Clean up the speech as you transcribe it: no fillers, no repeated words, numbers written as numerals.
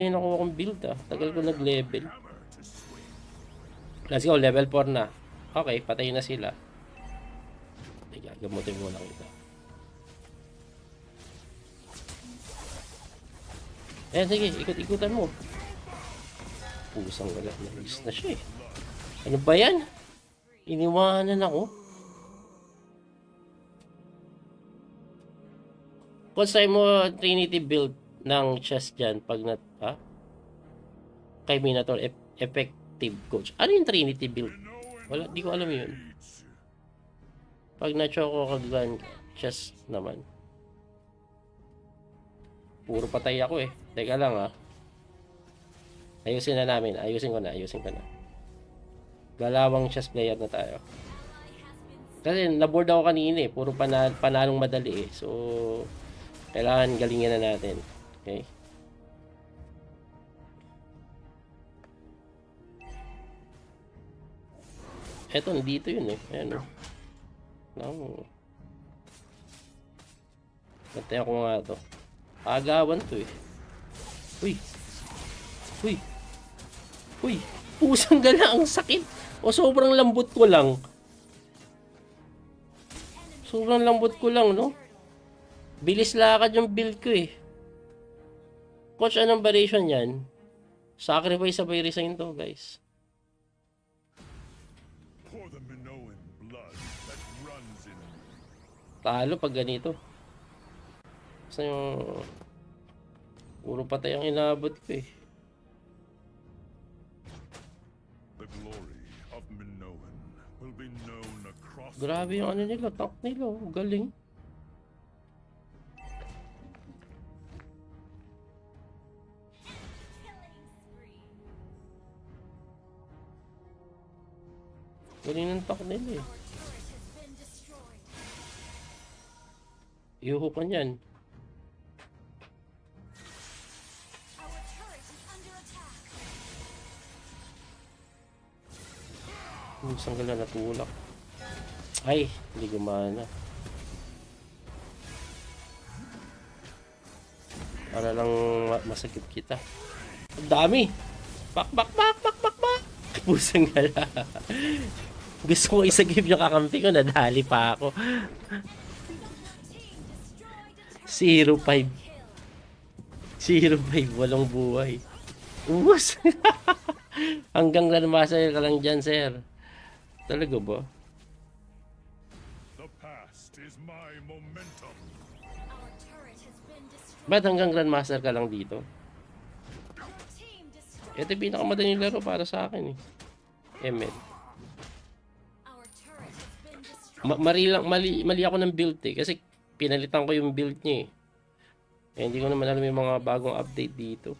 Yung nakuha kong build tagal ko nag-level. Let's go, level 4 na. Okay, patay na sila. Teka, gamutin mo lang ito. Eh, sige, ikot-ikutan mo. Pusang wala, nagis na siya eh. Ano ba yan? Iniwanan ako. Kung sa'yo mo Trinity build ng chest dyan, pag kay Minotaur, effective coach. Ano yung Trinity build? Wala, di ko alam yun. Pag na-choco kaglan, chest naman. Puro patay ako eh. Teka lang ayusin na namin. Ayusin ko na. Galawang chess player na tayo. Kasi naboard ako kanina eh. Puro panalong madali eh. So, kailangan galingin na natin. Okay? Eto, dito yun eh. Ayan o. Natay ako nga to. Agawan to eh. Uy, pusang gala, ang sakit. O sobrang lambot ko lang. No? Bilis lakad yung build ko eh. Coach, anong variation yan? Sacrifice sabay resign to, guys. Talo pag ganito. Kasi yung puro patay ang inabot ko eh. Grabe yung ano nila, tank nila, galing. Galing ng tank nila eh. Iuho ka niyan. Isang gala natulak. Ay, hindi gumana. Para lang masakit kita. Ang dami! Bak! Pusang gala. Gusto ko isagip yung kakampi ko, nadali pa ako. 0-5. 0-5, walang buhay. Ubus! Hanggang Grandmaster ka lang dyan, sir. Talaga ba? Ba't hanggang Grandmaster ka lang dito? Ito yung pinakamadaling laro para sa akin eh. ML. Mali ako ng build eh. Kasi pinalitan ko yung build niya eh. Hindi ko naman alam yung mga bagong update dito.